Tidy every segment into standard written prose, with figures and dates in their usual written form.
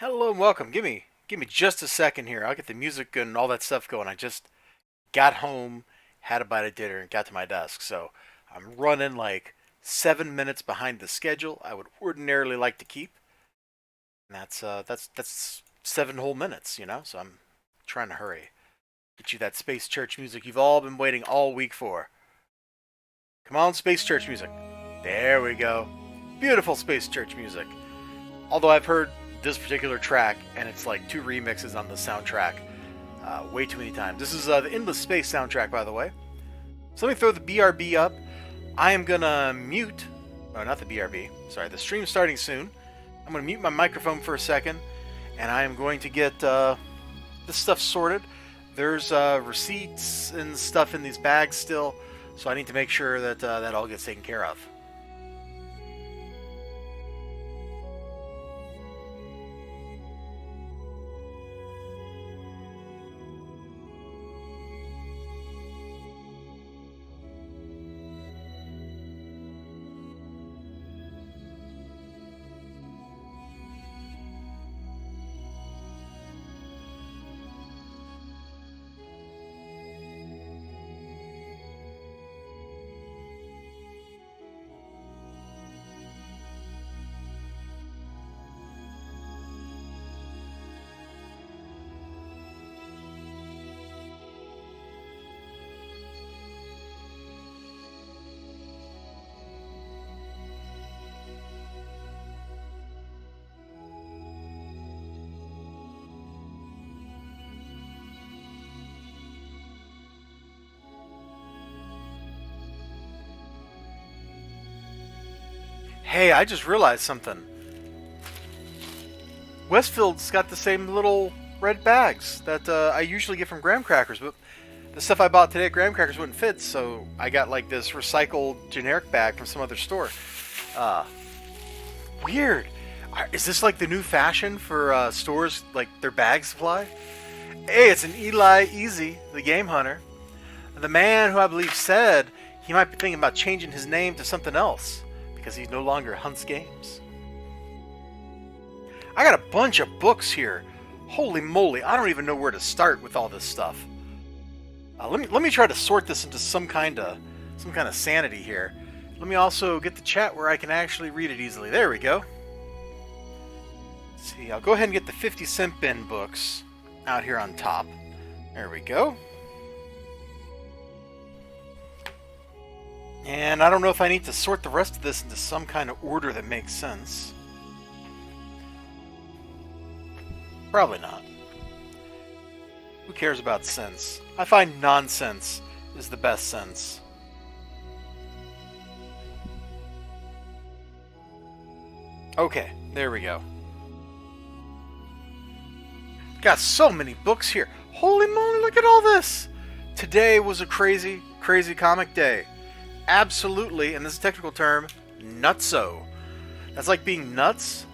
Hello and welcome. Give me just a second here. I'll get the music and all that stuff going. I just got home, had a bite of dinner, and got to my desk. So I'm running like 7 minutes behind the schedule I would ordinarily like to keep. And that's 7 whole minutes, you know. So I'm trying to hurry. Get you that space church music you've all been waiting all week for. Come on, space church music. There we go. Beautiful space church music. Although I've heard this particular track, and it's like 2 remixes on the soundtrack, way too many times. This is the Endless Space soundtrack, by the way. So let me throw the BRB up. I am gonna mute, oh, not the BRB, sorry, the stream's starting soon. I'm gonna mute my microphone for a second, and I am going to get this stuff sorted. There's receipts and stuff in these bags still, so I need to make sure that that all gets taken care of. Hey, I just realized something. Westfield's got the same little red bags that I usually get from graham crackers, but the stuff I bought today at graham crackers wouldn't fit, so I got like this recycled generic bag from some other store. Uh, Weird. Is this like the new fashion for stores, like their bag supply? Hey, it's an Eli Easy, the game hunter. The man who I believe said he might be thinking about changing his name to something else because he no longer hunts games. I got a bunch of books here. Holy moly, I don't even know where to start with all this stuff. Let me try to sort this into some kind of sanity here. Let me also get the chat where I can actually read it easily. There we go. Let's see, I'll go ahead and get the 50-cent bin books out here on top. There we go. And I don't know if I need to sort the rest of this into some kind of order that makes sense. Probably not. Who cares about sense? I find nonsense is the best sense. Okay, there we go. Got so many books here. Holy moly, look at all this! Today was a crazy, crazy comic day. Absolutely, and this is a technical term, nutso. That's like being nuts,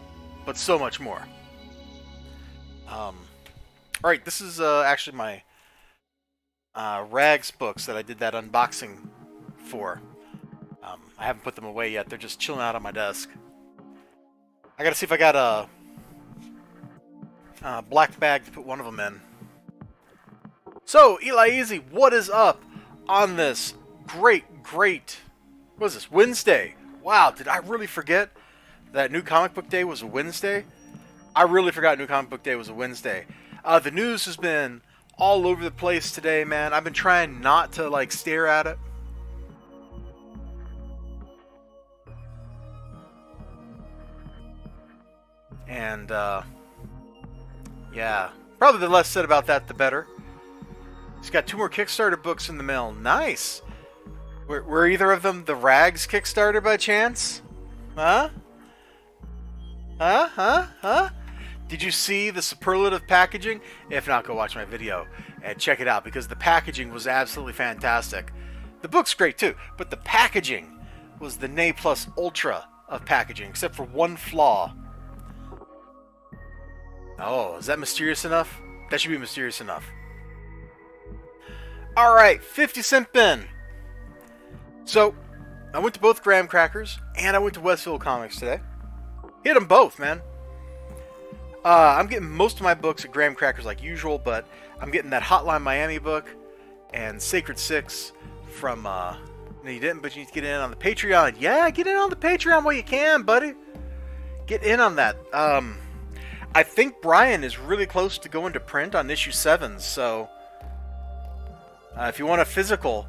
but so much more. Alright, this is actually my Rags books that I did that unboxing for. I haven't put them away yet. They're just chilling out on my desk. I gotta see if I got a black bag to put one of them in. So, Eli Easy, what is up on this great, what is this, Wednesday? Wow, did I really forget that New Comic Book Day was a Wednesday? I really forgot New Comic Book Day was a Wednesday. The news has been all over the place today, man. I've been trying not to, like, stare at it. And, yeah, probably the less said about that, the better. He's got 2 more Kickstarter books in the mail. Nice! Were either of them the Rags Kickstarter by chance? Huh? Huh? Did you see the superlative packaging? If not, go watch my video and check it out because the packaging was absolutely fantastic. The book's great too, but the packaging was the ne plus ultra of packaging, except for one flaw. Oh, is that mysterious enough? That should be mysterious enough. Alright, 50-cent bin. So, I went to both graham crackers, and I went to Westfield Comics today. Hit them both, man. I'm getting most of my books at Graham Crackers like usual, but I'm getting that Hotline Miami book and Sacred Six from, no, you didn't, but you need to get in on the Patreon. Yeah, get in on the Patreon while you can, buddy. Get in on that. I think Brian is really close to going to print on issue 7, so if you want a physical,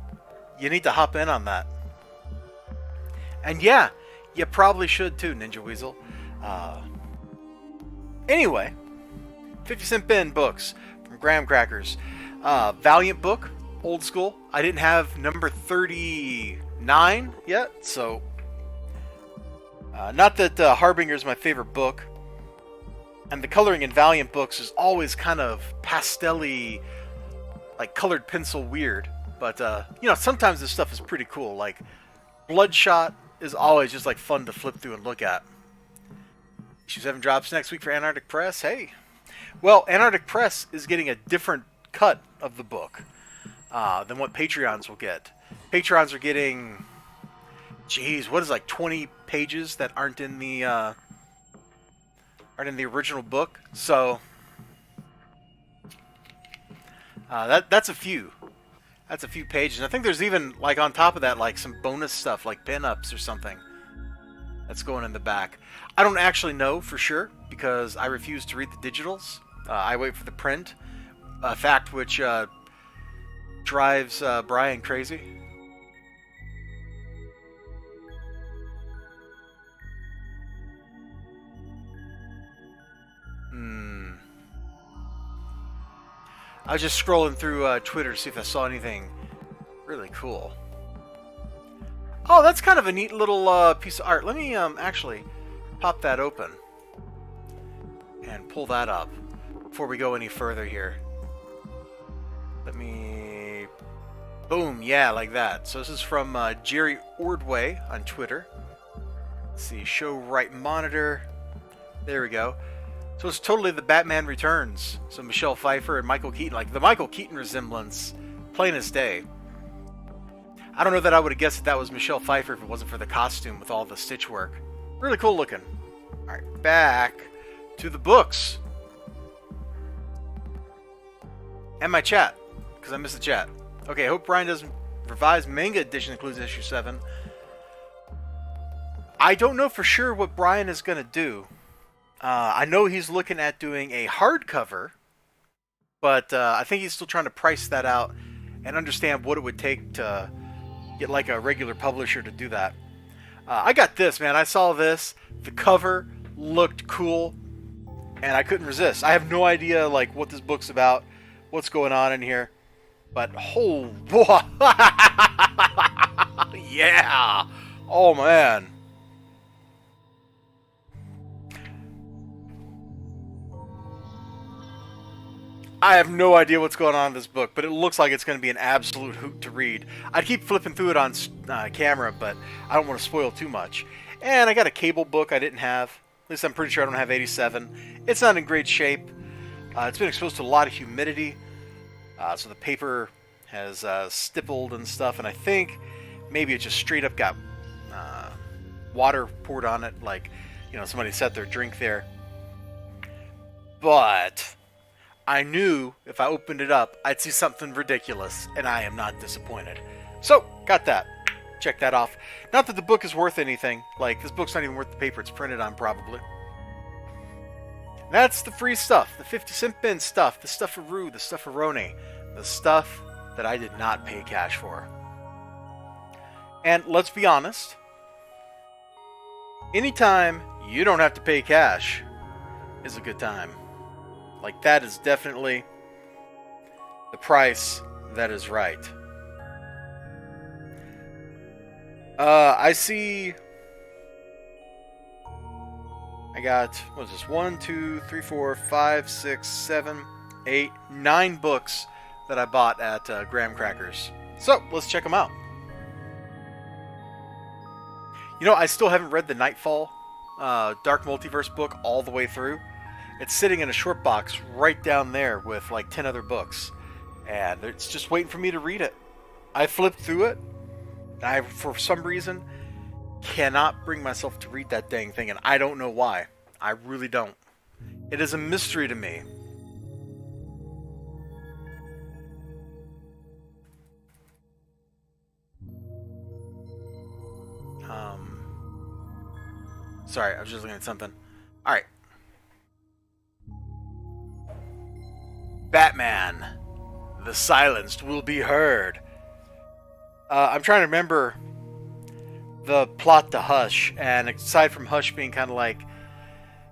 you need to hop in on that. And yeah, you probably should too, Ninja Weasel. Anyway, 50-cent bin books from Graham Crackers. Valiant book, old school. I didn't have number 39 yet, so not that Harbinger is my favorite book. And the coloring in Valiant books is always kind of pastel-y, like colored pencil weird. But, you know, sometimes this stuff is pretty cool. Like, Bloodshot is always just, like, fun to flip through and look at. Issue 7 drops next week for Antarctic Press. Hey. Well, Antarctic Press is getting a different cut of the book than what Patreons will get. Patrons are getting, geez, what is like 20 pages that aren't in the original book. So that's a few. That's a few pages. And I think there's even, like, on top of that, like, some bonus stuff, like pin-ups or something that's going in the back. I don't actually know for sure, because I refuse to read the digitals. I wait for the print. A fact which drives Brian crazy. I was just scrolling through Twitter to see if I saw anything really cool. Oh, that's kind of a neat little piece of art. Let me actually pop that open and pull that up before we go any further here. Let me... Boom, yeah, like that. So this is from Jerry Ordway on Twitter. Let's see, show right monitor. There we go. So it's totally the Batman Returns. So Michelle Pfeiffer and Michael Keaton, like the Michael Keaton resemblance, plain as day. I don't know that I would have guessed that was Michelle Pfeiffer if it wasn't for the costume with all the stitch work. Really cool looking. Alright, back to the books. And my chat, because I missed the chat. Okay, I hope Brian doesn't revise manga edition includes issue 7. I don't know for sure what Brian is going to do. I know he's looking at doing a hardcover, but I think he's still trying to price that out and understand what it would take to get like a regular publisher to do that. I got this, man. I saw this. The cover looked cool, and I couldn't resist. I have no idea like what this book's about, what's going on in here, but oh, yeah! Oh man. I have no idea what's going on in this book, but it looks like it's going to be an absolute hoot to read. I'd keep flipping through it on camera, but I don't want to spoil too much. And I got a cable book I didn't have. At least I'm pretty sure I don't have 87. It's not in great shape. It's been exposed to a lot of humidity, so the paper has stippled and stuff, and I think maybe it just straight up got water poured on it, like, you know, somebody set their drink there. But I knew if I opened it up, I'd see something ridiculous, and I am not disappointed. So, got that. Check that off. Not that the book is worth anything. Like, this book's not even worth the paper it's printed on, probably. That's the free stuff. The 50-cent bin stuff. The stuff for Rue. The stuff for Roni. The stuff that I did not pay cash for. And let's be honest. Anytime you don't have to pay cash is a good time. Like, that is definitely the price that is right. I see... I got, what is this? 1, 2, 3, 4, 5, 6, 7, 8, 9 books that I bought at Graham Crackers. So, let's check them out. You know, I still haven't read the Nightfall Dark Multiverse book all the way through. It's sitting in a short box right down there with like 10 other books. And it's just waiting for me to read it. I flipped through it. And I, for some reason, cannot bring myself to read that dang thing. And I don't know why. I really don't. It is a mystery to me. Sorry, I was just looking at something. Alright. Batman. The silenced will be heard. I'm trying to remember the plot to Hush, and aside from Hush being kind of like,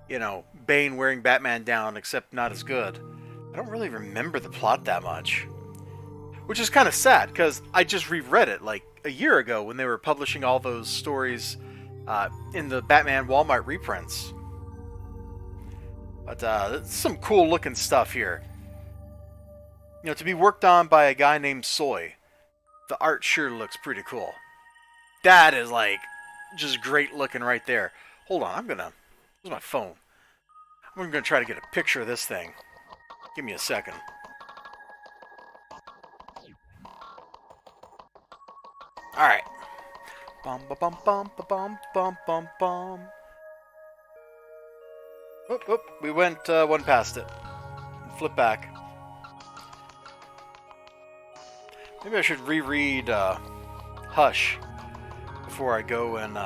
you know, Bane wearing Batman down, except not as good, I don't really remember the plot that much. Which is kind of sad, because I just reread it like a year ago when they were publishing all those stories in the Batman Walmart reprints. But it's some cool looking stuff here. You know, to be worked on by a guy named Soy, the art sure looks pretty cool. That is like just great looking right there. Hold on, where's my phone? I'm gonna try to get a picture of this thing. Give me a second. Alright. Bum ba bum bum ba bum bum bum bum. Oop, oop, we went one past it. Flip back. Maybe I should reread Hush before I go and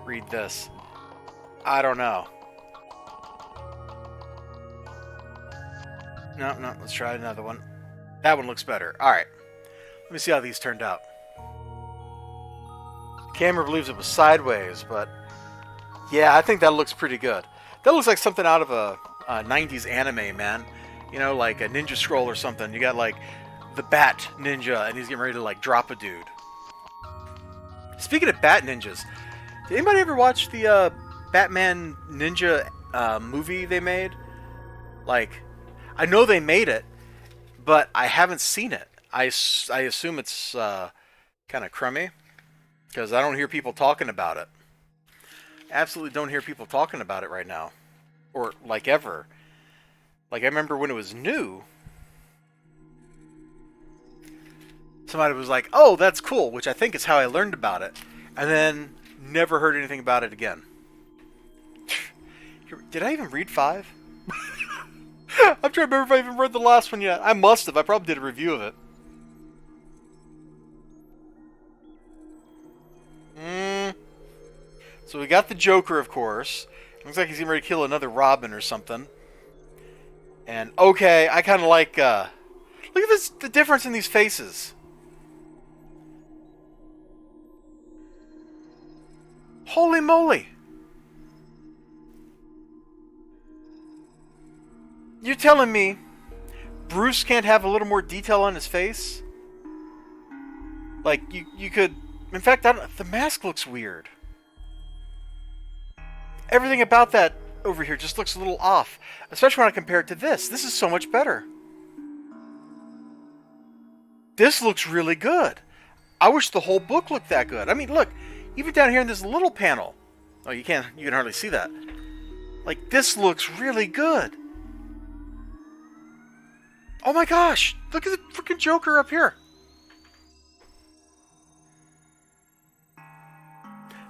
read this. I don't know. No, let's try another one. That one looks better. Alright. Let me see how these turned out. Camera believes it was sideways, but yeah, I think that looks pretty good. That looks like something out of a 90s anime, man. You know, like a Ninja Scroll or something. You got like the Bat Ninja, and he's getting ready to like drop a dude. Speaking of Bat Ninjas, did anybody ever watch the Batman Ninja movie they made? Like, I know they made it, but I haven't seen it. I assume it's kind of crummy, because I don't hear people talking about it. Absolutely don't hear people talking about it right now. Or, like, ever. Like, I remember when it was new, somebody was like, oh, that's cool, which I think is how I learned about it. And then never heard anything about it again. Did I even read 5? I'm trying to remember if I even read the last one yet. I must have. I probably did a review of it. So we got the Joker, of course. Looks like he's getting ready to kill another Robin or something. And, okay, I kind of like, look at this, the difference in these faces. Holy moly. You're telling me Bruce can't have a little more detail on his face? Like, you could... In fact, the mask looks weird. Everything about that over here just looks a little off. Especially when I compare it to this. This is so much better. This looks really good. I wish the whole book looked that good. I mean, look. Even down here in this little panel. Oh, you can hardly see that. Like, this looks really good. Oh my gosh. Look at the freaking Joker up here.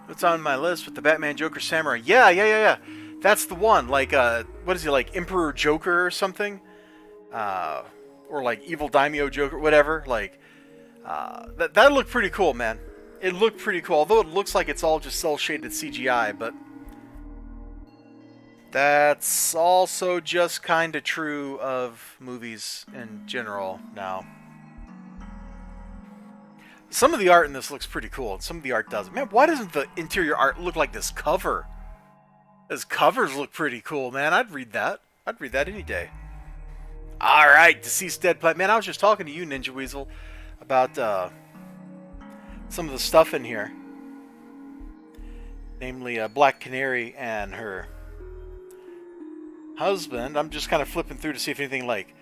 What's on my list with the Batman Joker Samurai? Yeah. That's the one. Like, what is he, like, Emperor Joker or something? Or, like, Evil Daimyo Joker, whatever. Like, that looked pretty cool, man. It looked pretty cool. Although it looks like it's all just cel-shaded CGI, but... That's also just kind of true of movies in general now. Some of the art in this looks pretty cool, and some of the art doesn't. Man, why doesn't the interior art look like this cover? Those covers look pretty cool, man. I'd read that. I'd read that any day. Alright, Deceased Dead Plant. Man, I was just talking to you, Ninja Weasel, about some of the stuff in here. Namely, Black Canary and her husband. I'm just kind of flipping through to see if anything, like,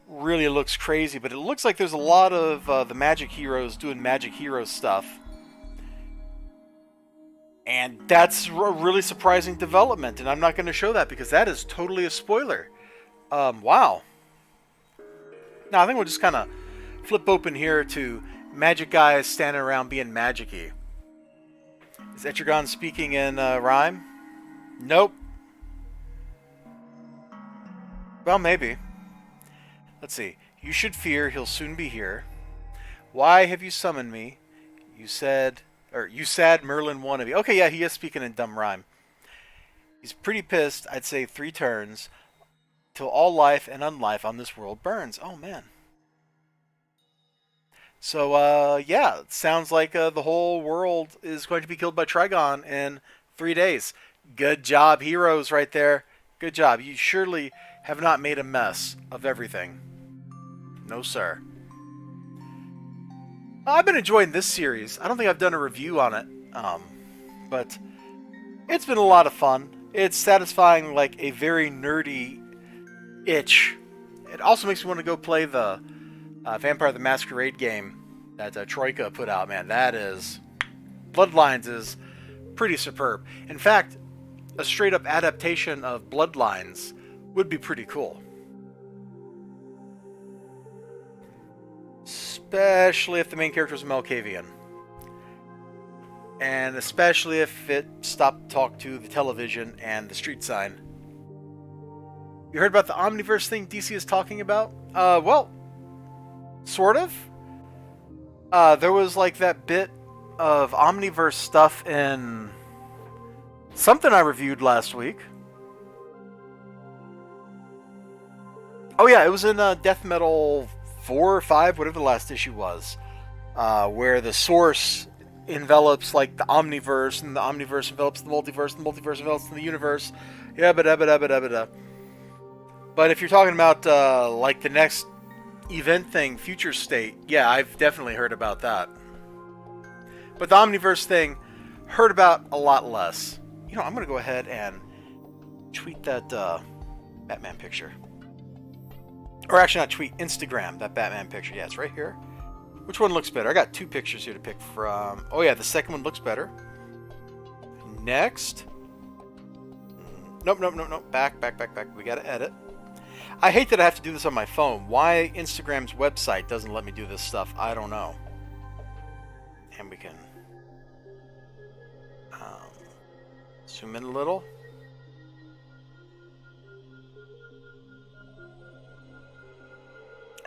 really looks crazy, but it looks like there's a lot of the Magic Heroes doing Magic Hero stuff. And that's a really surprising development, and I'm not going to show that because that is totally a spoiler. Wow. Now, I think we'll just kind of flip open here to magic guys standing around being magic-y. Is Etrigan speaking in rhyme? Nope. Well, maybe. Let's see. You should fear, he'll soon be here. Why have you summoned me? You said, or you sad Merlin wannabe. Okay, yeah, he is speaking in dumb rhyme. He's pretty pissed, I'd say 3 turns, till all life and unlife on this world burns. Oh, man. So, yeah, it sounds like the whole world is going to be killed by Trigon in 3 days. Good job, heroes, right there. Good job. You surely have not made a mess of everything. No, sir. I've been enjoying this series. I don't think I've done a review on it, but it's been a lot of fun. It's satisfying like a very nerdy itch. It also makes me want to go play the Vampire the Masquerade game that Troika put out. Man, that is... Bloodlines is pretty superb. In fact, a straight-up adaptation of Bloodlines would be pretty cool. Especially if the main character was Malkavian. And especially if it stopped to talk to the television and the street sign. You heard about the Omniverse thing DC is talking about? Well, sort of. There was like that bit of Omniverse stuff in something I reviewed last week. Oh yeah, it was in Death Metal 4 or 5, whatever the last issue was, where the source envelops like the Omniverse, and the Omniverse envelops the multiverse, and the multiverse envelops the universe. Yeah, but if you're talking about like the next event thing, Future State, yeah, I've definitely heard about that. But the Omniverse thing, heard about a lot less. You know, I'm going to go ahead and tweet that Batman picture. Or actually not tweet, Instagram that Batman picture. Yeah, it's right here. Which one looks better? I got 2 pictures here to pick from. Oh yeah, the second one looks better. Next. Nope. Back. We got to edit. I hate that I have to do this on my phone. Why Instagram's website doesn't let me do this stuff, I don't know. And we can zoom in a little.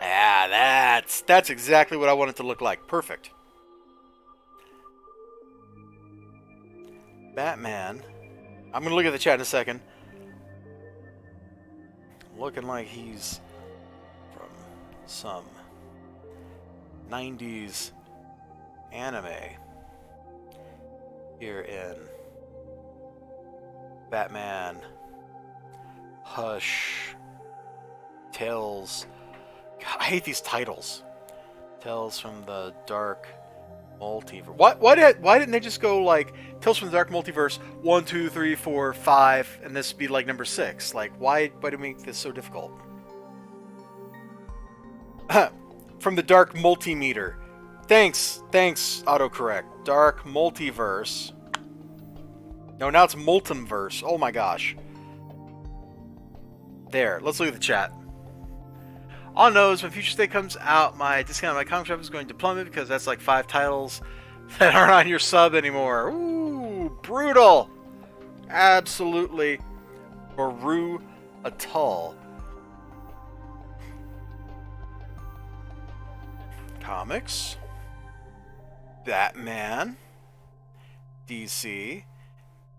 Ah, that's exactly what I want it to look like. Perfect. Batman. I'm going to look at the chat in a second. Looking like he's from some 90s anime here in Batman Hush Tales. God, I hate these titles. Tales from the Dark Multiverse. Why didn't they just go like Tales from the Dark Multiverse 1, 2, 3, 4, 5, and this be like number 6? Like why do we make this so difficult? From the Dark Multimeter. Thanks, autocorrect. Dark Multiverse. No, now it's Multimverse. Oh my gosh. There, let's look at the chat. All knows when Future State comes out, my discount on my comic shop is going to plummet because that's like 5 titles that aren't on your sub anymore. Ooh, brutal. Absolutely brutal. Comics. Batman. DC.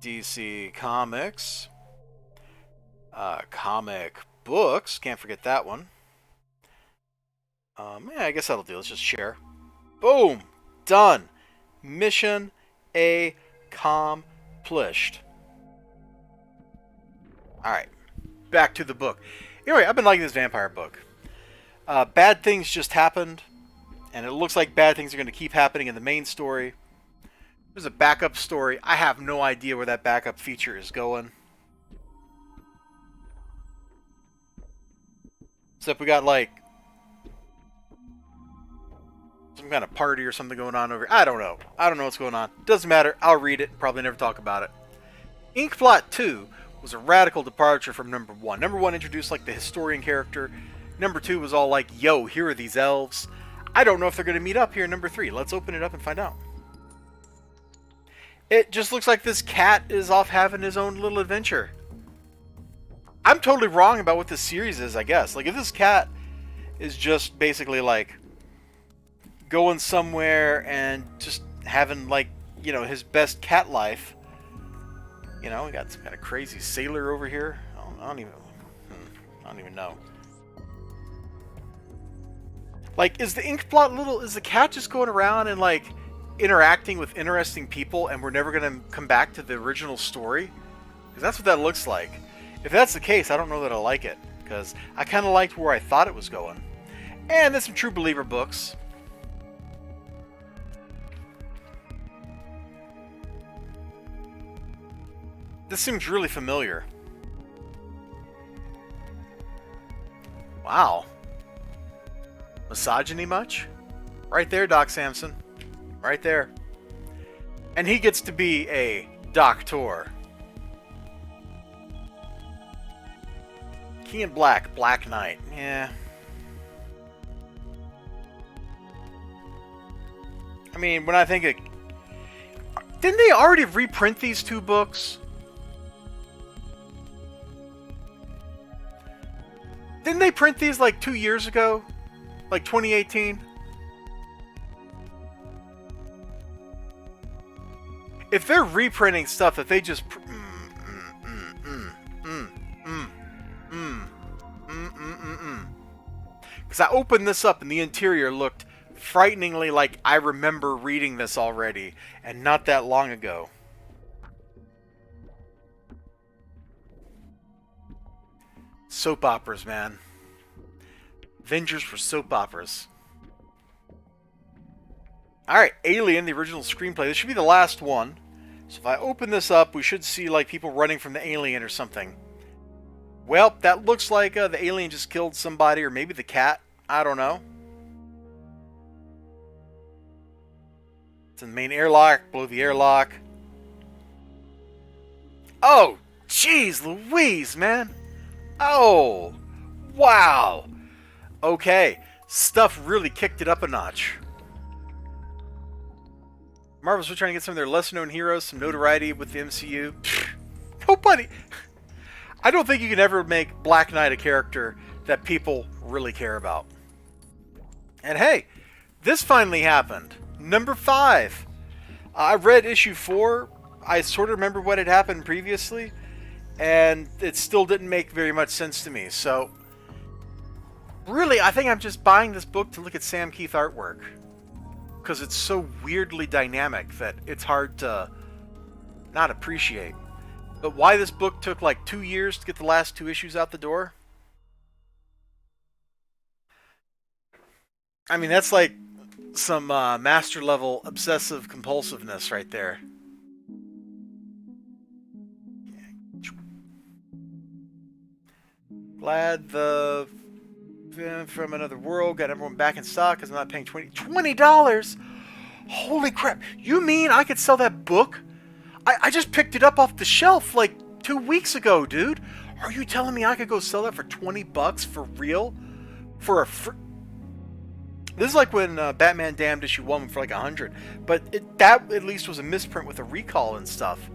DC Comics. Comic books. Can't forget that one. Yeah, I guess that'll do. Let's just share. Boom! Done. Mission accomplished. Alright. Back to the book. Anyway, I've been liking this vampire book. Bad things just happened, and it looks like bad things are going to keep happening in the main story. There's a backup story. I have no idea where that backup feature is going. Except we got like some kind of party or something going on over here. I don't know. I don't know what's going on. Doesn't matter. I'll read it and probably never talk about it. Inkblot 2 was a radical departure from number 1. Number 1 introduced like the historian character. Number 2 was all like, yo, here are these elves. I don't know if they're going to meet up here in number 3. Let's open it up and find out. It just looks like this cat is off having his own little adventure. I'm totally wrong about what this series is, I guess. Like, if this cat is just basically, like, going somewhere and just having, like, you know, his best cat life. You know, we got some kind of crazy sailor over here. I don't even know. Like, is the ink blot little... Is the cat just going around and, like, interacting with interesting people and we're never going to come back to the original story? Because that's what that looks like. If that's the case, I don't know that I like it. Because I kind of liked where I thought it was going. And there's some True Believer books. This seems really familiar. Wow. Misogyny much? Right there, Doc Samson. Right there. And he gets to be a doctor. Key in Black, Black Knight. Yeah. I mean, when I think of... Didn't they already reprint these two books? Didn't they print these like 2 years ago? Like 2018? If they're reprinting stuff that they just... Because I opened this up and the interior looked frighteningly like I remember reading this already. And not that long ago. Soap operas, man. Avengers for soap operas. Alright, Alien, the original screenplay. This should be the last one. So if I open this up, we should see like people running from the alien or something. Well, that looks like the alien just killed somebody, or maybe the cat. I don't know. It's in the main airlock. Blow the airlock. Oh, jeez Louise, man. Oh, wow. Okay, stuff really kicked it up a notch. Marvel's still trying to get some of their lesser-known heroes some notoriety with the MCU. Nobody... I don't think you can ever make Black Knight a character that people really care about. And hey, this finally happened. Number 5. I read issue 4. I sort of remember what had happened previously. And it still didn't make very much sense to me. So, really, I think I'm just buying this book to look at Sam Keith artwork. Because it's so weirdly dynamic that it's hard to not appreciate. But why this book took like 2 years to get the last 2 issues out the door? I mean, that's like some master level obsessive compulsiveness right there. Glad the from another world got everyone back in stock because I'm not paying $20. Holy crap! You mean I could sell that book? I just picked it up off the shelf like 2 weeks ago, dude. Are you telling me I could go sell that for $20 for real? For a This is like when Batman Damned issue 1 went for like 100, but that at least was a misprint with a recall and stuff.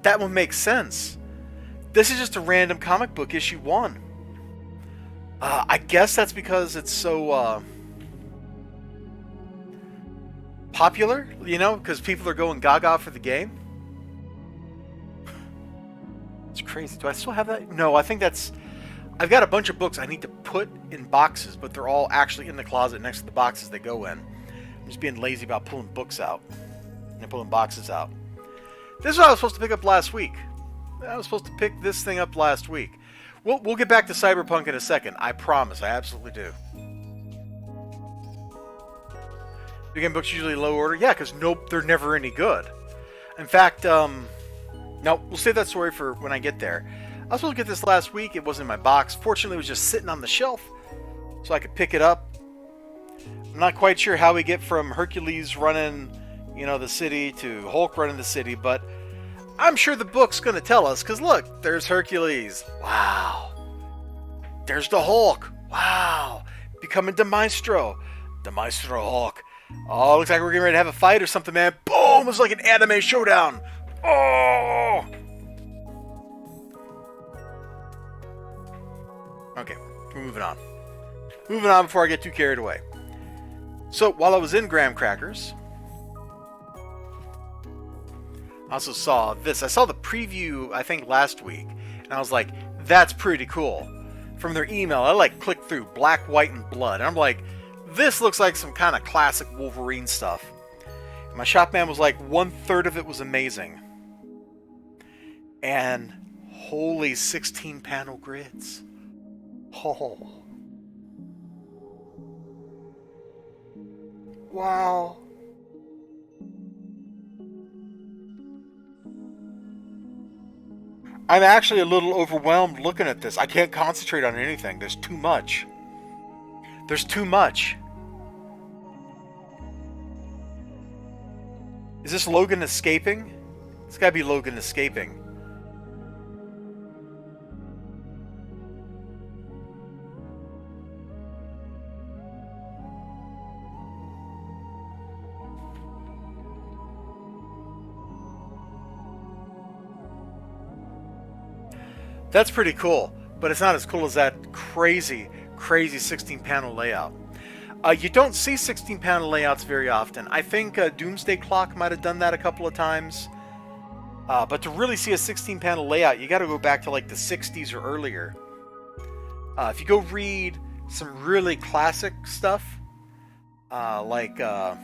That one makes sense. This is just a random comic book issue 1. I guess that's because it's so popular, you know, because people are going gaga for the game. It's crazy. Do I still have that? No, I think that's... I've got a bunch of books I need to put in boxes, but they're all actually in the closet next to the boxes they go in. I'm just being lazy about pulling books out and pulling boxes out. This is what I was supposed to pick up last week. I was supposed to pick this thing up last week. We'll get back to Cyberpunk in a second. I promise. I absolutely do. Begin books usually low order? Yeah, because nope, they're never any good. In fact, no, we'll save that story for when I get there. I was supposed to get this last week. It wasn't in my box. Fortunately, it was just sitting on the shelf, so I could pick it up. I'm not quite sure how we get from Hercules running, you know, the city to Hulk running the city, but I'm sure the book's going to tell us, because look, there's Hercules. Wow. There's the Hulk. Wow. Becoming the Maestro Hulk. Oh, looks like we're getting ready to have a fight or something, man. Boom! It's like an anime showdown. Oh! Okay, we're moving on. Moving on before I get too carried away. So, while I was in Graham Crackers, I also saw this. I saw the preview, I think, last week, and I was like, that's pretty cool. From their email, I clicked through Black, White, and Blood, and I'm like, this looks like some kind of classic Wolverine stuff. And my shop man was like, 1/3 of it was amazing. And holy 16 panel grids. Oh. Wow. I'm actually a little overwhelmed looking at this. I can't concentrate on anything. There's too much. There's too much. Is this Logan escaping? It's gotta be Logan escaping. That's pretty cool, but it's not as cool as that crazy 16 panel layout. You don't see 16 panel layouts very often. I think Doomsday Clock might have done that a couple of times. But to really see a 16 panel layout, you got to go back to like the 60s or earlier. If you go read some really classic stuff, like the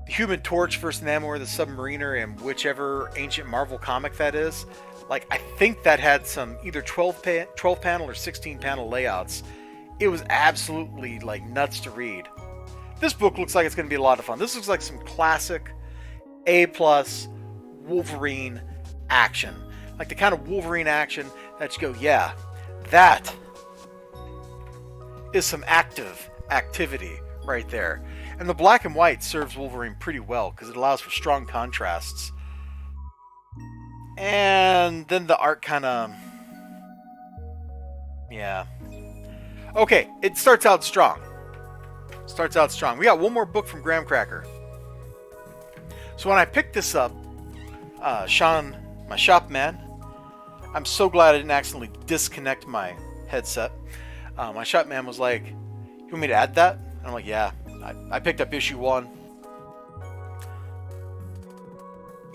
Human Torch versus Namor the Submariner and whichever ancient Marvel comic that is, like, I think that had some either 12 panel or 16 panel layouts. It was absolutely, like, nuts to read. This book looks like it's going to be a lot of fun. This looks like some classic A+ Wolverine action. Like the kind of Wolverine action that you go, yeah, that is some activity right there. And the black and white serves Wolverine pretty well because it allows for strong contrasts. And then the art kind of... yeah. Okay, it starts out strong. We got one more book from Graham Cracker. So when I picked this up, Sean, my shop man, I'm so glad I didn't accidentally disconnect my headset. My shop man was like, you want me to add that? And I'm like, yeah. I picked up issue 1.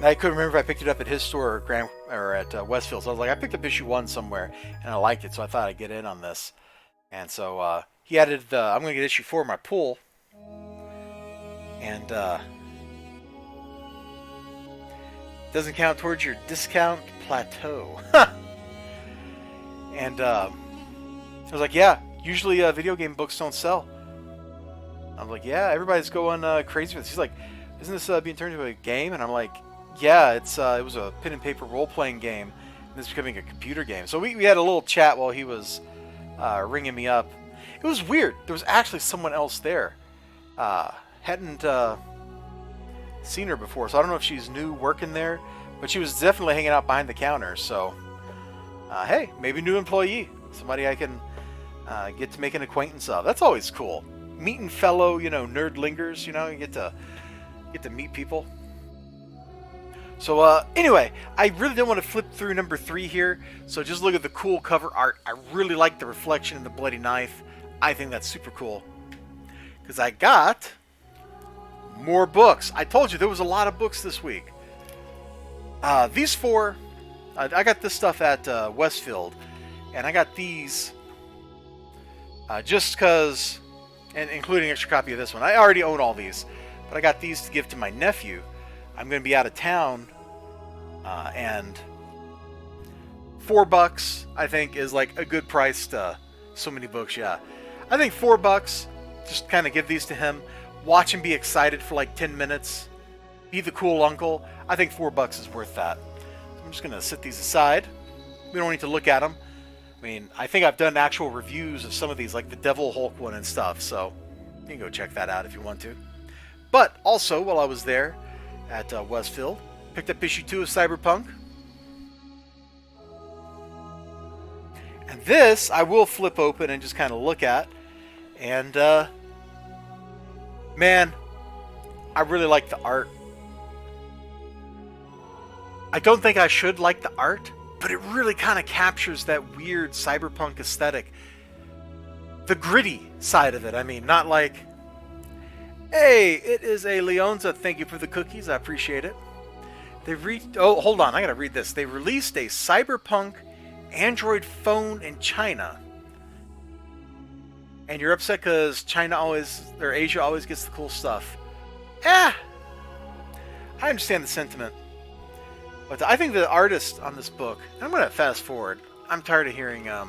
I couldn't remember if I picked it up at his store or at Westfield. So I was like, I picked up issue 1 somewhere, and I liked it, so I thought I'd get in on this. And so he added I'm going to get issue 4 in my pool. And doesn't count towards your discount plateau. And I was like, yeah, usually video game books don't sell. I'm like, yeah, everybody's going crazy with this. He's like, isn't this being turned into a game? And I'm like, yeah, it was a pen and paper role-playing game, and it's becoming a computer game. So we had a little chat while he was ringing me up. It was weird. There was actually someone else there. Hadn't seen her before, so I don't know if she's new working there, but she was definitely hanging out behind the counter. So, hey, maybe new employee, somebody I can get to make an acquaintance of. That's always cool. Meeting fellow, nerdlingers. You get to meet people. So anyway, I really don't want to flip through number 3 here, so just look at the cool cover art. I really like the reflection in the bloody knife. I think that's super cool. Because I got more books. I told you there was a lot of books this week. These 4, I got this stuff at Westfield, and I got these just because, and including an extra copy of this one. I already own all these, but I got these to give to my nephew. I'm going to be out of town, and $4, I think, is like a good price to so many books. Yeah, I think $4, just kind of give these to him, watch him be excited for like 10 minutes, be the cool uncle. I think $4 is worth that. I'm just going to set these aside. We don't need to look at them. I mean, I think I've done actual reviews of some of these, like the Devil Hulk one and stuff, so you can go check that out if you want to. But also, while I was there at Westfield, picked up issue 2 of Cyberpunk. And this I will flip open and just kind of look at. And, man, I really like the art. I don't think I should like the art, but it really kind of captures that weird cyberpunk aesthetic. The gritty side of it. I mean, not like, hey, it is a Leonza. Thank you for the cookies. I appreciate it. Oh, hold on. I gotta read this. They released a cyberpunk Android phone in China. And you're upset because Asia always gets the cool stuff. I understand the sentiment. But I think the artist on this book, and I'm going to fast forward. I'm tired of hearing the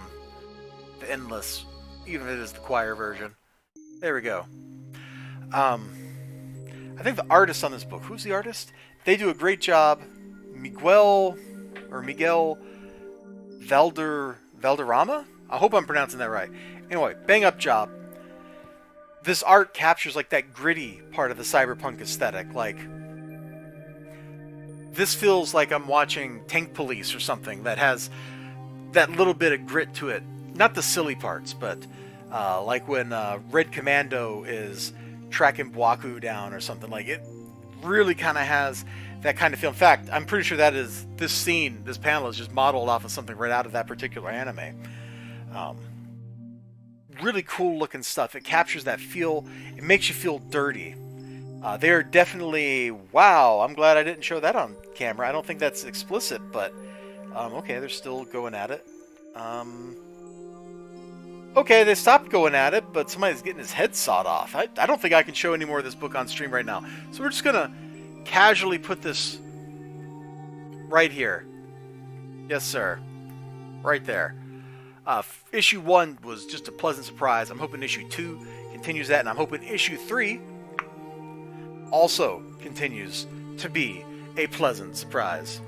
endless, even if it is the choir version. There we go. I think the artist on this book, who's the artist? They do a great job. Miguel Valderrama? I hope I'm pronouncing that right. Anyway, bang up job. This art captures like that gritty part of the cyberpunk aesthetic. Like, this feels like I'm watching Tank Police or something that has that little bit of grit to it. Not the silly parts, but like when Red Commando is tracking Bwaku down or something. Like, it really kind of has that kind of feel. In fact, I'm pretty sure that is this panel is just modeled off of something right out of that particular anime. Really cool looking stuff. It captures that feel. It makes you feel dirty. They're definitely, wow, I'm glad I didn't show that on camera. I don't think that's explicit, but okay, they're still going at it. Okay, they stopped going at it, but somebody's getting his head sawed off. I don't think I can show any more of this book on stream right now. So we're just going to casually put this right here. Yes, sir. Right there. Issue 1 was just a pleasant surprise. I'm hoping issue 2 continues that, and I'm hoping issue 3 also continues to be a pleasant surprise.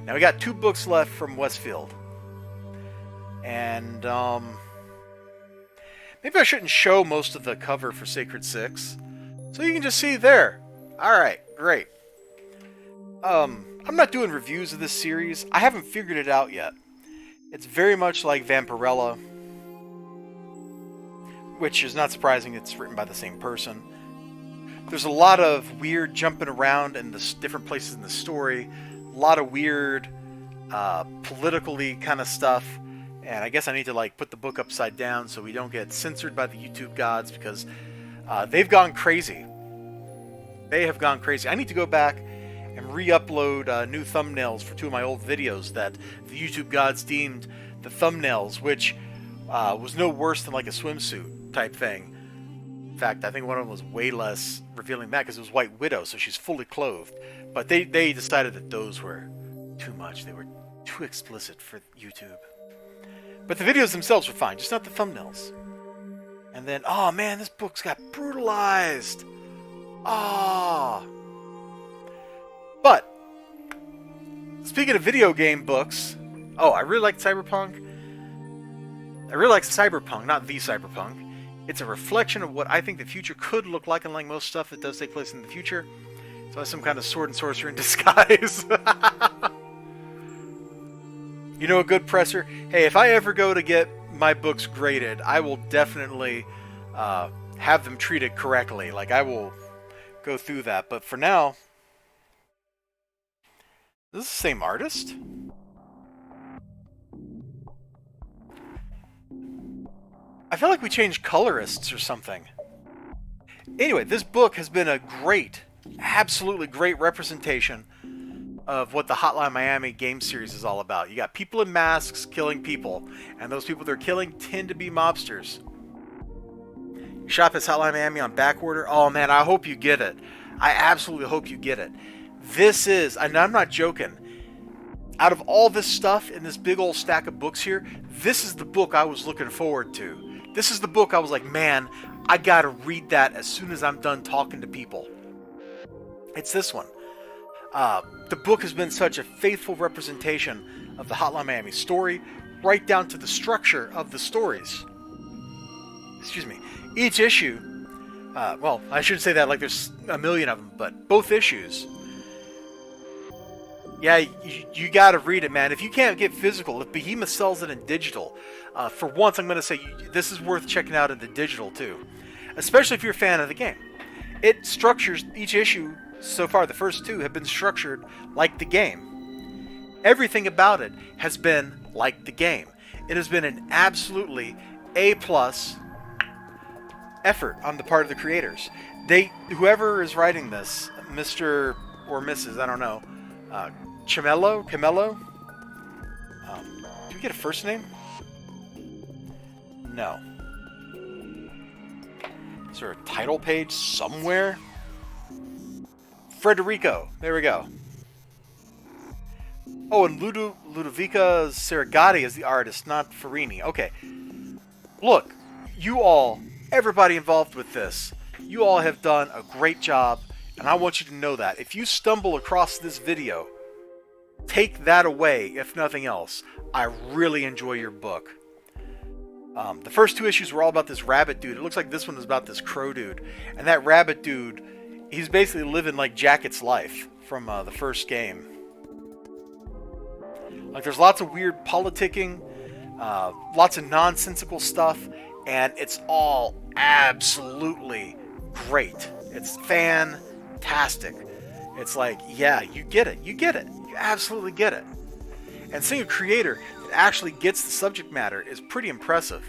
Now we got 2 books left from Westfield. And maybe I shouldn't show most of the cover for Sacred 6. So you can just see there. Alright, great. I'm not doing reviews of this series. I haven't figured it out yet. It's very much like Vampirella, which is not surprising. It's written by the same person. There's a lot of weird jumping around in the different places in the story. A lot of weird, politically kind of stuff. And I guess I need to like put the book upside down so we don't get censored by the YouTube gods, because they've gone crazy. They have gone crazy. I need to go back and re-upload new thumbnails for 2 of my old videos that the YouTube gods deemed the thumbnails, which was no worse than like a swimsuit type thing. In fact, I think one of them was way less revealing that because it was White Widow, so she's fully clothed. But they decided that those were too much. They were too explicit for YouTube. But the videos themselves were fine, just not the thumbnails. And then, oh man, this book's got brutalized. Ah. But speaking of video game books, I really like Cyberpunk. I really like Cyberpunk, not the Cyberpunk. It's a reflection of what I think the future could look like, unlike most stuff that does take place in the future. So it's some kind of sword and sorcerer in disguise. You know, a good presser? Hey, if I ever go to get my books graded, I will definitely have them treated correctly. Like, I will go through that. But for now, is this the same artist? I feel like we changed colorists or something. Anyway, this book has been a great, absolutely great representation of what the Hotline Miami game series is all about. You got people in masks killing people, and those people they're killing tend to be mobsters. You shop at Hotline Miami on back order. Oh man, I hope you get it. I absolutely hope you get it. This is, and I'm not joking, out of all this stuff in this big old stack of books here, this is the book I was looking forward to. This is the book I was like, man, I gotta read that as soon as I'm done talking to people. It's this one. The book has been such a faithful representation of the Hotline Miami story, right down to the structure of the stories. Excuse me. Each issue, well, I shouldn't say that like there's a million of them, but both issues. Yeah, you gotta read it, man. If you can't get physical, if Behemoth sells it in digital, for once I'm gonna say this is worth checking out in the digital too. Especially if you're a fan of the game. It structures each issue. So far, the first 2 have been structured like the game. Everything about it has been like the game. It has been an absolutely A-plus effort on the part of the creators. Whoever is writing this, Mr. or Mrs., I don't know, Camello? Do we get a first name? No. Is there a title page somewhere? Federico. There we go. Oh, and Ludovica Serragati is the artist, not Farini. Okay. Look, you all, everybody involved with this, you all have done a great job, and I want you to know that. If you stumble across this video, take that away, if nothing else. I really enjoy your book. The first 2 issues were all about this rabbit dude. It looks like this one is about this crow dude. And that rabbit dude, he's basically living like Jacket's life from the first game. Like, there's lots of weird politicking, lots of nonsensical stuff, and it's all absolutely great. It's fantastic. It's like, yeah, you get it. You get it. You absolutely get it. And seeing a creator that actually gets the subject matter is pretty impressive.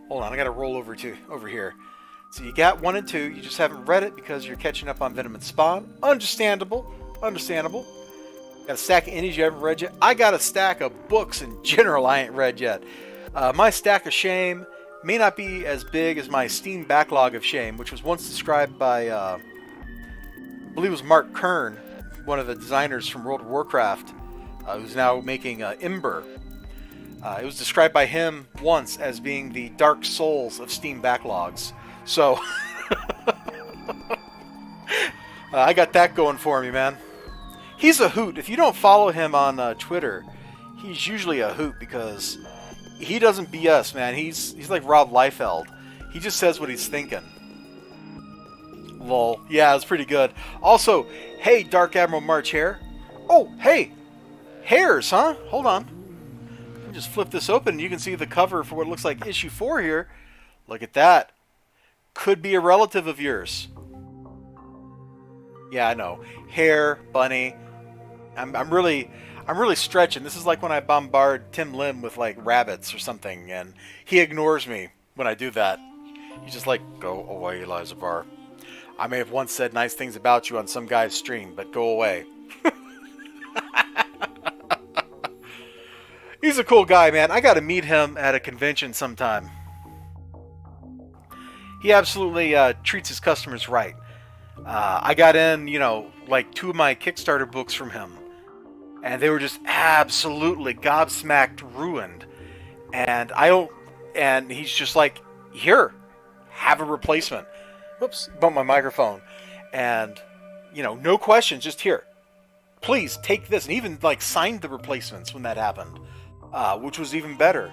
Hold on, I gotta roll over here. So you got 1 and 2, you just haven't read it because you're catching up on Venom and Spawn. Understandable. Understandable. Got a stack of indies you haven't read yet. I got a stack of books in general I ain't read yet. My stack of shame may not be as big as my Steam backlog of shame, which was once described by, I believe it was Mark Kern, one of the designers from World of Warcraft, who's now making Ember. It was described by him once as being the Dark Souls of Steam backlogs. So, I got that going for me, man. He's a hoot. If you don't follow him on Twitter, he's usually a hoot because he doesn't BS, man. He's like Rob Liefeld. He just says what he's thinking. Lol. Yeah, it's pretty good. Also, hey, Dark Admiral March Hare. Oh, hey. Hares, huh? Hold on. Let me just flip this open and you can see the cover for what looks like issue 4 here. Look at that. Could be a relative of yours. Yeah, I know. Hare, bunny. I'm really stretching. This is like when I bombard Tim Lim with like rabbits or something, and he ignores me when I do that. He's just like, go away, Elizibar. I may have once said nice things about you on some guy's stream, but go away. He's a cool guy, man. I got to meet him at a convention sometime. He absolutely treats his customers right. I got in, like 2 of my Kickstarter books from him, and they were just absolutely gobsmacked ruined. And he's just like, here, have a replacement. Whoops, bumped my microphone. And, no questions, just here. Please take this. And even like signed the replacements when that happened, which was even better.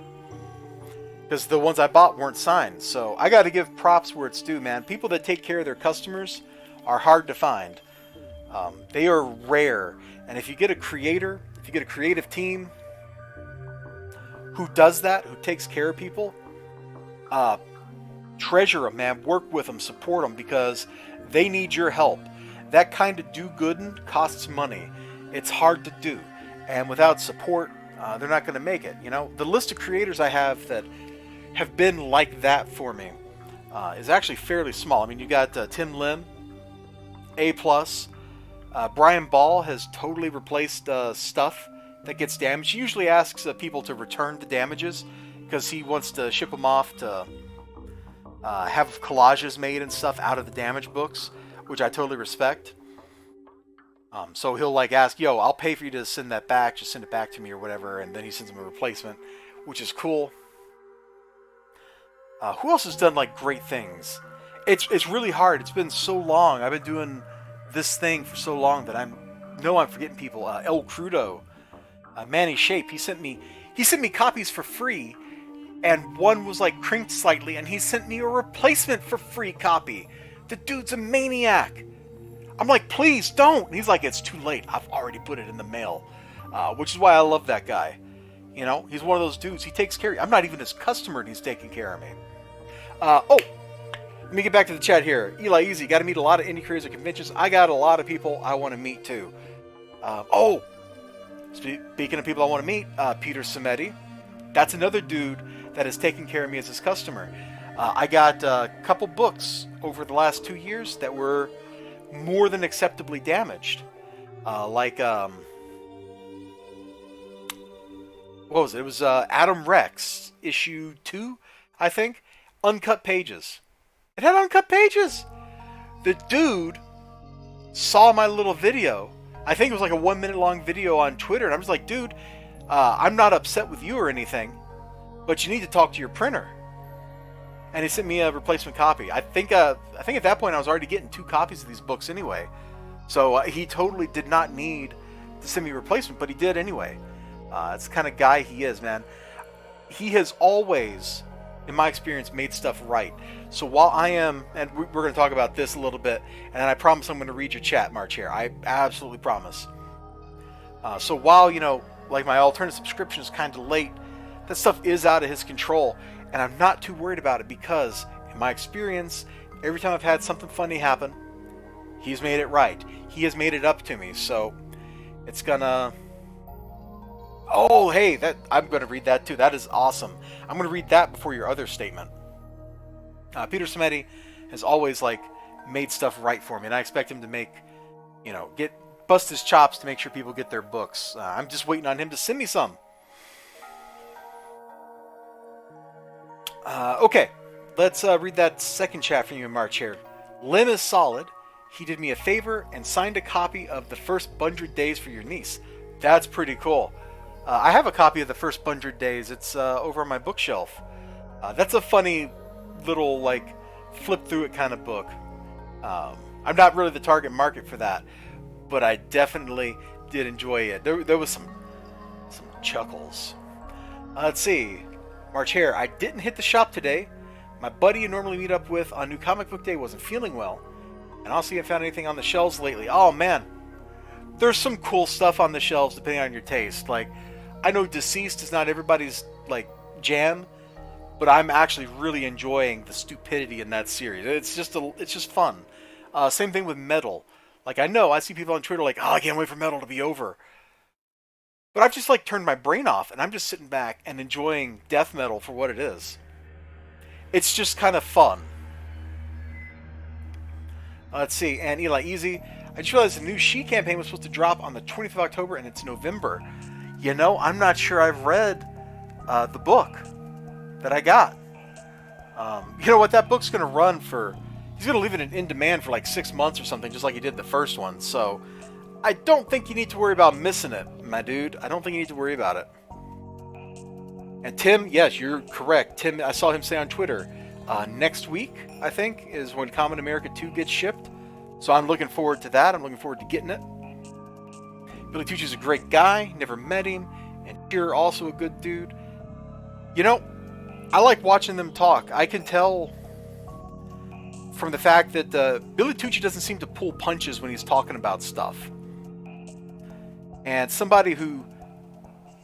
Because the ones I bought weren't signed. So I got to give props where it's due, man. People that take care of their customers are hard to find. They are rare. And if you get a creator, if you get a creative team who does that, who takes care of people, treasure them, man. Work with them, support them, because they need your help. That kind of do-gooding costs money. It's hard to do. And without support, they're not going to make it. The list of creators I have that have been like that for me is actually fairly small. I mean, you got Tim Lim, A+. Brian Ball has totally replaced stuff that gets damaged. He usually asks people to return the damages because he wants to ship them off to have collages made and stuff out of the damage books, which I totally respect. So he'll like ask, yo, I'll pay for you to send that back, just send it back to me or whatever, and then he sends him a replacement, which is cool. Who else has done like great things? It's really hard. It's been so long. I've been doing this thing for so long that I'm forgetting people. El Crudo, Manny Shape. He sent me copies for free, and one was like crinked slightly, and he sent me a replacement for free copy. The dude's a maniac. I'm like, please don't. And he's like, it's too late. I've already put it in the mail, which is why I love that guy. He's one of those dudes. He takes care of you. I'm not even his customer, and he's taking care of me. Let me get back to the chat here. Eli Easy, got to meet a lot of indie creators at conventions. I got a lot of people I want to meet too. Speaking of people I want to meet, Peter Simetti. That's another dude that has taken care of me as his customer. I got a couple books over the last 2 years that were more than acceptably damaged. What was it? It was Adam Rex, issue 2, I think. Uncut pages. It had uncut pages. The dude saw my little video. I think it was like a 1 minute long video on Twitter. And I'm just like, dude, I'm not upset with you or anything, but you need to talk to your printer. And he sent me a replacement copy. I think at that point I was already getting 2 copies of these books anyway. So he totally did not need to send me a replacement, but he did anyway. That's the kind of guy he is, man. He has always, in my experience, made stuff right. So while I am, and we're going to talk about this a little bit, and I promise I'm going to read your chat, March here. I absolutely promise. So while, like my alternate subscription is kind of late, that stuff is out of his control, and I'm not too worried about it because, in my experience, every time I've had something funny happen, he's made it right. He has made it up to me, so it's gonna... Oh, hey, I'm going to read that too. That is awesome. I'm going to read that before your other statement. Peter Simetti has always made stuff right for me, and I expect him to bust his chops to make sure people get their books. I'm just waiting on him to send me some. Okay, let's read that second chat from you in March here. Lim is solid. He did me a favor and signed a copy of The First 100 Days for your niece. That's pretty cool. I have a copy of The First 100 Days. It's over on my bookshelf. That's a funny little, flip through it kind of book. I'm not really the target market for that, but I definitely did enjoy it. There was some chuckles. Let's see. March Hare, I didn't hit the shop today. My buddy you normally meet up with on New Comic Book Day wasn't feeling well, and also haven't found anything on the shelves lately. Oh man, there's some cool stuff on the shelves depending on your taste. I know Deceased is not everybody's jam, but I'm actually really enjoying the stupidity in that series. It's just fun. Same thing with Metal. I see people on Twitter oh, I can't wait for Metal to be over. But I've just turned my brain off, and I'm just sitting back and enjoying death metal for what it is. It's just kind of fun. Let's see, and Eli Easy, I just realized the new She campaign was supposed to drop on the 20th of October, and it's November. I'm not sure I've read the book that I got. You know what? That book's going to run for... He's going to leave it in demand for 6 months or something, just like he did the first one. So I don't think you need to worry about missing it, my dude. I don't think you need to worry about it. And Tim, yes, you're correct. Tim, I saw him say on Twitter, next week, I think, is when Common America 2 gets shipped. So I'm looking forward to that. I'm looking forward to getting it. Billy Tucci's a great guy. Never met him. And you're also a good dude. I like watching them talk. I can tell from the fact that Billy Tucci doesn't seem to pull punches when he's talking about stuff. And somebody who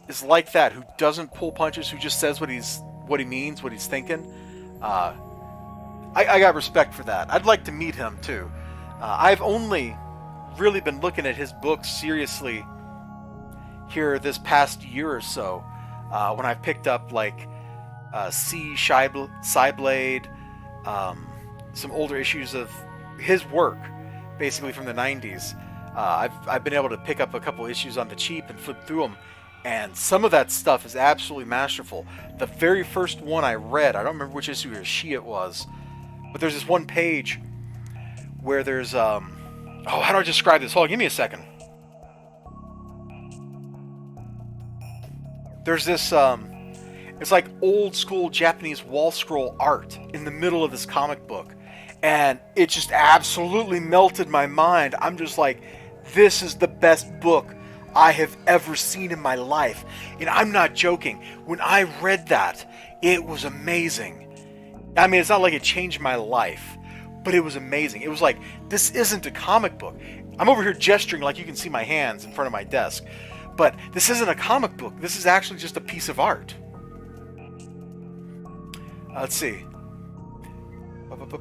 is like that, who doesn't pull punches, who just says what he means, what he's thinking, I got respect for that. I'd like to meet him too. I've only really been looking at his books seriously here this past year or so, when I've picked up Cyblade, some older issues of his work, basically from the 90s. I've been able to pick up a couple issues on the cheap and flip through them, and some of that stuff is absolutely masterful. The very first one I read, I don't remember which issue or She it was, but there's this one page where there's how do I describe this? Hold on, give me a second. There's this it's like old school Japanese wall scroll art in the middle of this comic book, and it just absolutely melted my mind. I'm just like, this is the best book I have ever seen in my life. And I'm not joking. When I read that, it was amazing. I mean, it's not like it changed my life, but it was amazing. It was like, this isn't a comic book. I'm over here gesturing like you can see my hands in front of my desk, but this isn't a comic book. This is actually just a piece of art. Let's see.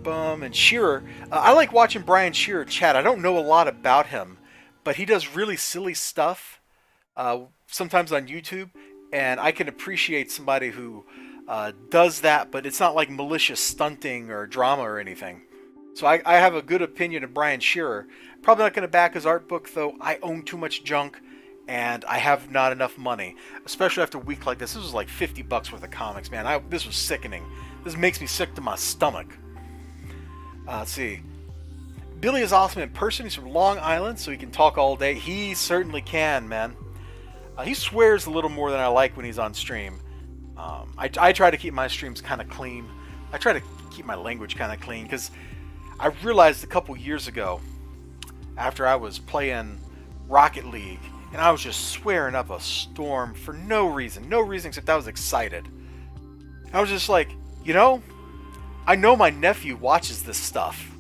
And Shearer. I like watching Brian Shearer chat. I don't know a lot about him, but he does really silly stuff sometimes on YouTube, and I can appreciate somebody who does that, but it's not like malicious stunting or drama or anything. So I have a good opinion of Brian Shearer. Probably not going to back his art book, though. I own too much junk, and I have not enough money, especially after a week like this. This was like $50 worth of comics, man. This was sickening. This makes me sick to my stomach. Let's see. Billy is awesome in person. He's from Long Island, so he can talk all day. He certainly can, man. He swears a little more than I like when he's on stream. I try to keep my streams kind of clean. I try to keep my language kind of clean, because I realized a couple years ago, after I was playing Rocket League, and I was just swearing up a storm for no reason except I was excited. I was just like, I know my nephew watches this stuff.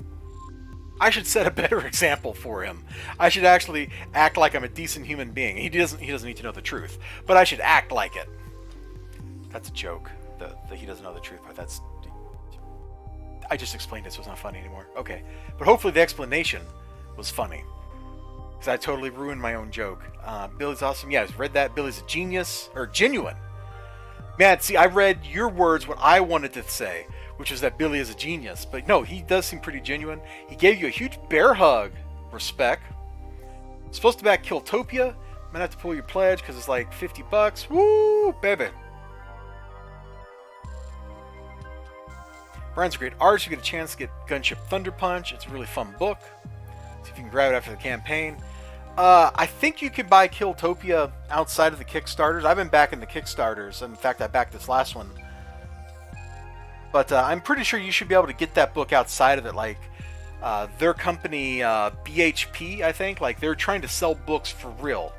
I should set a better example for him. I should actually act like I'm a decent human being. He doesn't need to know the truth, but I should act like it. That's a joke. That he doesn't know the truth, but I just explained it, so it's not funny anymore. Okay, but hopefully the explanation was funny, because I totally ruined my own joke. Billy's awesome. Yeah, I've read that. Billy's a genius, or genuine. Man, see, I read your words, what I wanted to say, which is that Billy is a genius. But no, he does seem pretty genuine. He gave you a huge bear hug. Respect. Supposed to back Killtopia. Might have to pull your pledge because it's like $50. Woo, baby. Brian's a great artist. You get a chance to get Gunship Thunder Punch. It's a really fun book. See if you can grab it after the campaign. I think you could buy Killtopia outside of the Kickstarters. I've been backing the Kickstarters. In fact, I backed this last one. But I'm pretty sure you should be able to get that book outside of it. Like, their company, BHP, I think, like, they're trying to sell books for real.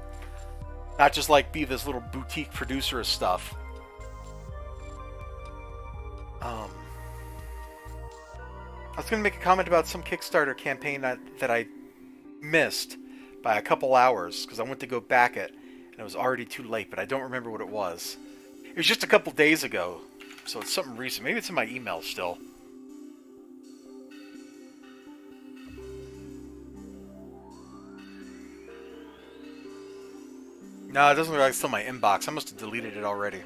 Not just, like, be this little boutique producer of stuff. I was going to make a comment about some Kickstarter campaign that I missed by a couple hours, because I went to go back it, and it was already too late, but I don't remember what it was. It was just a couple days ago, so it's something recent. Maybe it's in my email still. No, it doesn't look like it's still in my inbox. I must have deleted it already.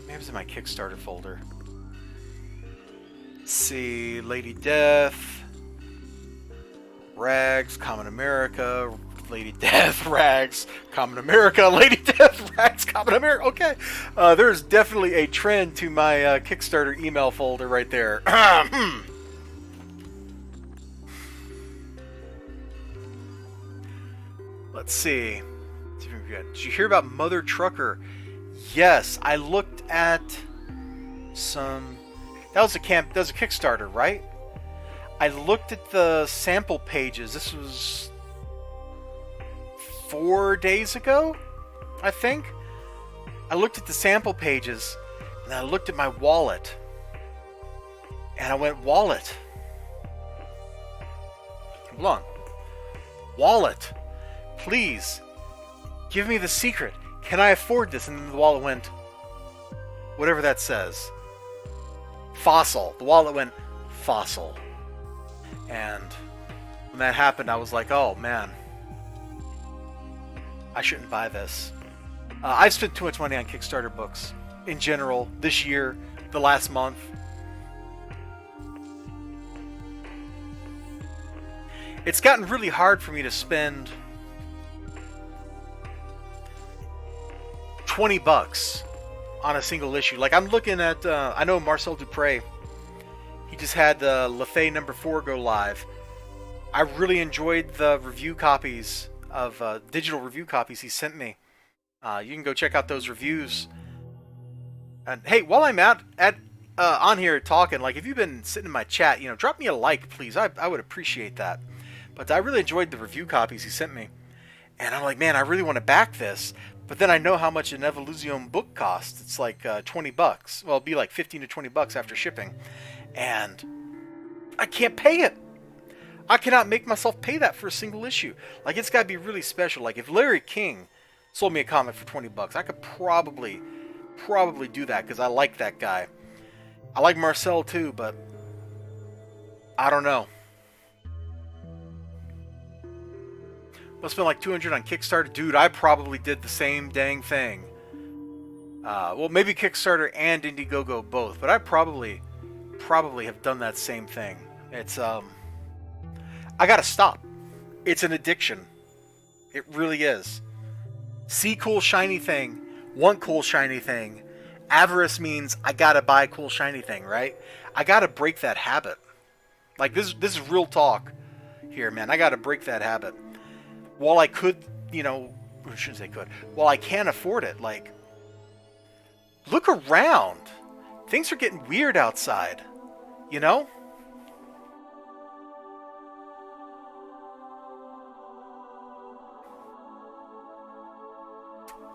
Maybe it's in my Kickstarter folder. Let's see, Lady Death, Rags, Common America, Lady Death, Rags, Common America, Lady Death, Rags, Common America. Okay, there's definitely a trend to my Kickstarter email folder right there. Let's see. Did you hear about Mother Trucker? Yes, I looked at some. That was a Kickstarter, right? I looked at the sample pages. This was 4 days ago, I think. I looked at the sample pages, and I looked at my wallet, and I went, wallet. Hold on. Wallet. Please, give me the secret. Can I afford this? And then the wallet went, whatever that says. Fossil. The wallet went, fossil. And when that happened, I was like, oh man, I shouldn't buy this. I've spent too much money on Kickstarter books in general this year, the last month. It's gotten really hard for me to spend $20 on a single issue. Like, I'm looking at, I know Marcel Dupré, he just had LaFay #4 go live. I really enjoyed the review copies of, digital review copies he sent me. You can go check out those reviews. And hey, while I'm on here talking, like, if you've been sitting in my chat, drop me a like, please. I would appreciate that. But I really enjoyed the review copies he sent me. And I'm like, man, I really want to back this. But then I know how much an Evolution book costs. It's like $20. Well, it'll be like $15 to $20 after shipping. And I can't pay it. I cannot make myself pay that for a single issue. Like, it's got to be really special. Like, if Larry King sold me a comic for $20. I could probably do that because I like that guy. I like Marcel too, but I don't know. Must spend like $200 on Kickstarter. Dude, I probably did the same dang thing. Well, maybe Kickstarter and Indiegogo both, but I probably have done that same thing. It's I gotta stop. It's an addiction. It really is. See cool shiny thing, want cool shiny thing. Avarice means I gotta buy cool shiny thing, right? I gotta break that habit. Like this is real talk here, man. I gotta break that habit. While I could, you know, I shouldn't say could. While I can't afford it, like, look around. Things are getting weird outside. You know?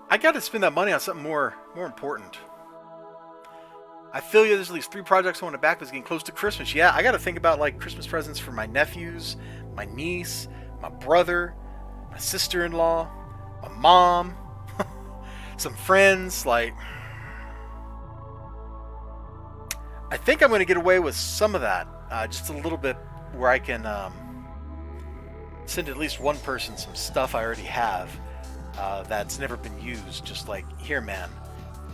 I gotta spend that money on something more important. I feel you. There's at least 3 projects I want to back. It's getting close to Christmas. Yeah, I gotta think about like Christmas presents for my nephews, my niece, my brother, my sister-in-law, my mom, some friends. Like, I think I'm going to get away with some of that, just a little bit, where I can send at least one person some stuff I already have that's never been used. Just like, here, man,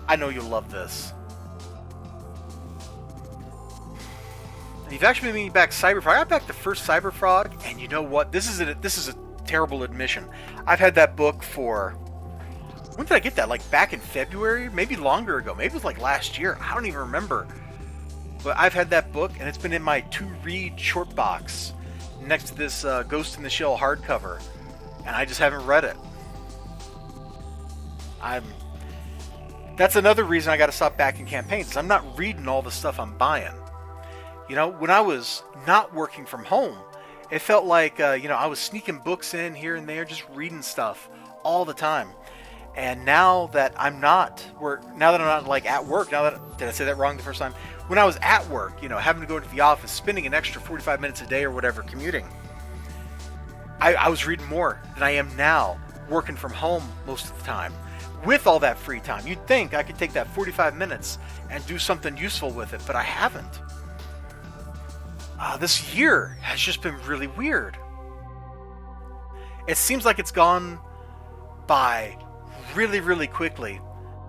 I know you'll love this. You've actually been meaning back Cyberpunk. I got back the first Cyberfrog, and you know what? This is a terrible admission. I've had that book for... When did I get that? Like back in February? Maybe longer ago. Maybe it was like last year. I don't even remember. But I've had that book, and it's been in my to-read short box next to this Ghost in the Shell hardcover, and I just haven't read it. That's another reason I got to stop backing campaigns. Is I'm not reading all the stuff I'm buying. You know, when I was not working from home, it felt like, you know, I was sneaking books in here and there, just reading stuff all the time. And now that I'm not like at work, did I say that wrong the first time? When I was at work, you know, having to go to the office, spending an extra 45 minutes a day or whatever commuting, I was reading more than I am now, working from home most of the time. With all that free time, you'd think I could take that 45 minutes and do something useful with it, but I haven't. This year has just been really weird. It seems like it's gone by really, really quickly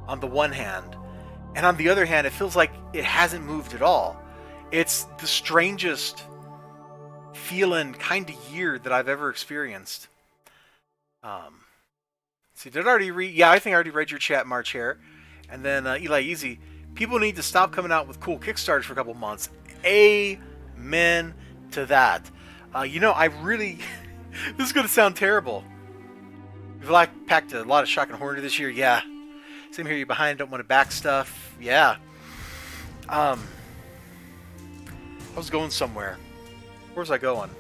on the one hand, and on the other hand, it feels like it hasn't moved at all. It's the strangest feeling kind of year that I've ever experienced. See, did I already read? Yeah, I think I already read your chat, March Hare. And then Eli Easy. People need to stop coming out with cool Kickstarters for a couple months. Amen to that. You know, I really... this is going to sound terrible. We've packed a lot of shock and horror this year. Yeah. Same here, you behind, don't want to back stuff. Yeah. I was going somewhere. Where was I going?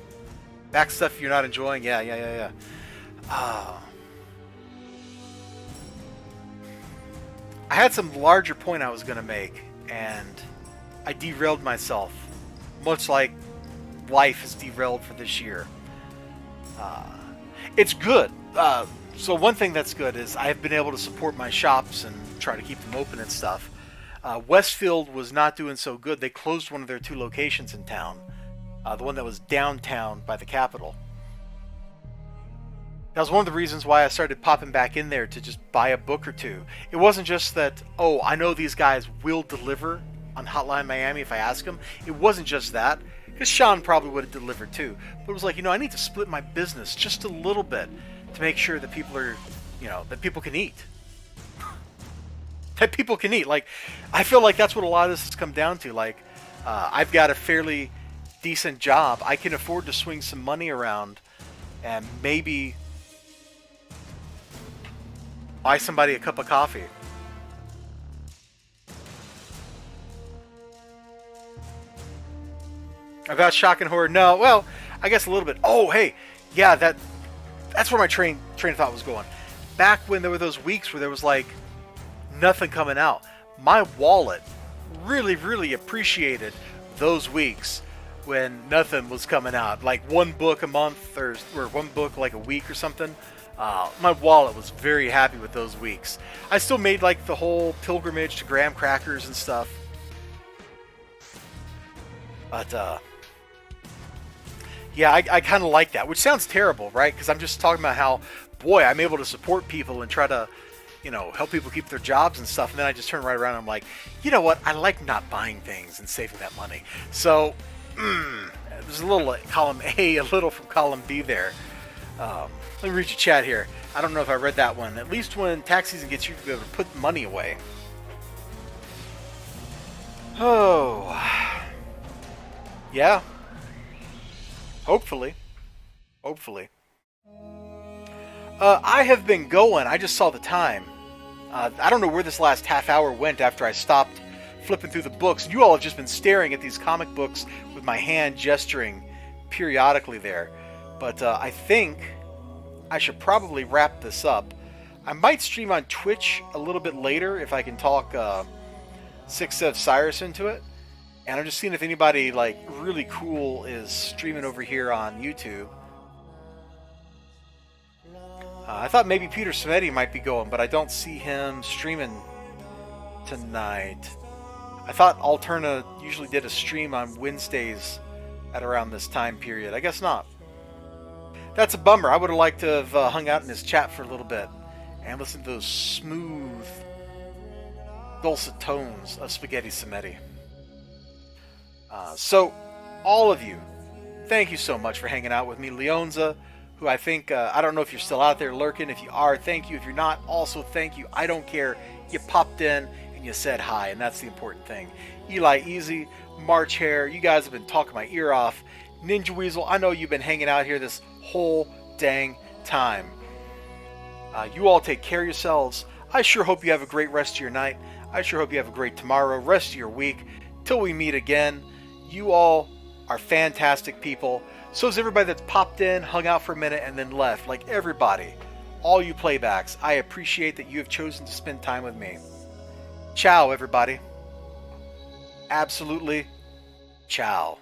Back stuff you're not enjoying? Yeah. I had some larger point I was going to make, and I derailed myself. Much like life is derailed for this year. It's good. So one thing that's good is I've been able to support my shops and try to keep them open and stuff. Westfield was not doing so good. They closed one of their 2 locations in town. The one that was downtown by the Capitol. That was one of the reasons why I started popping back in there to just buy a book or 2. It wasn't just that, oh, I know these guys will deliver on Hotline Miami if I ask them. It wasn't just that, because Sean probably would have delivered too. But it was like, you know, I need to split my business just a little bit to make sure that people are, you know, that people can eat. That people can eat. Like, I feel like that's what a lot of this has come down to. Like, I've got a fairly decent job. I can afford to swing some money around and maybe buy somebody a cup of coffee. About shock and horror? No, well, I guess a little bit. Oh, hey, yeah, that's where my train of thought was going. Back when there were those weeks where there was like nothing coming out, my wallet really, really appreciated those weeks when nothing was coming out. Like one book a month or one book like a week or something. My wallet was very happy with those weeks. I still made like the whole pilgrimage to graham crackers and stuff. But yeah, I kind of like that, which sounds terrible, right? Because I'm just talking about how, boy, I'm able to support people and try to, help people keep their jobs and stuff. And then I just turn right around and I'm like, you know what? I like not buying things and saving that money. So there's a little column A, a little from column B there. Let me read your chat here. I don't know if I read that one. At least when tax season gets you to be able to put money away. Oh. Yeah. Hopefully. I have been going. I just saw the time. I don't know where this last half hour went after I stopped flipping through the books. You all have just been staring at these comic books with my hand gesturing periodically there. But I think I should probably wrap this up. I might stream on Twitch a little bit later if I can talk Six of Cyrus into it. And I'm just seeing if anybody like really cool is streaming over here on YouTube. I thought maybe Peter Simetti might be going, but I don't see him streaming tonight. I thought Alterna usually did a stream on Wednesdays at around this time period. I guess not. That's a bummer. I would have liked to have hung out in his chat for a little bit and listened to those smooth, dulcet tones of Spaghetti Simetti. So, all of you, thank you so much for hanging out with me. Leonza, who I think, I don't know if you're still out there lurking. If you are, thank you. If you're not, also thank you. I don't care. You popped in and you said hi, and that's the important thing. Eli Easy, March Hare, you guys have been talking my ear off. Ninja Weasel, I know you've been hanging out here this whole dang time. You all take care of yourselves. I sure hope you have a great rest of your night. I sure hope you have a great tomorrow, rest of your week. Till we meet again, you all are fantastic people. So is everybody that's popped in, hung out for a minute, and then left. Like everybody, all you playbacks, I appreciate that you have chosen to spend time with me. Ciao, everybody. Absolutely, ciao.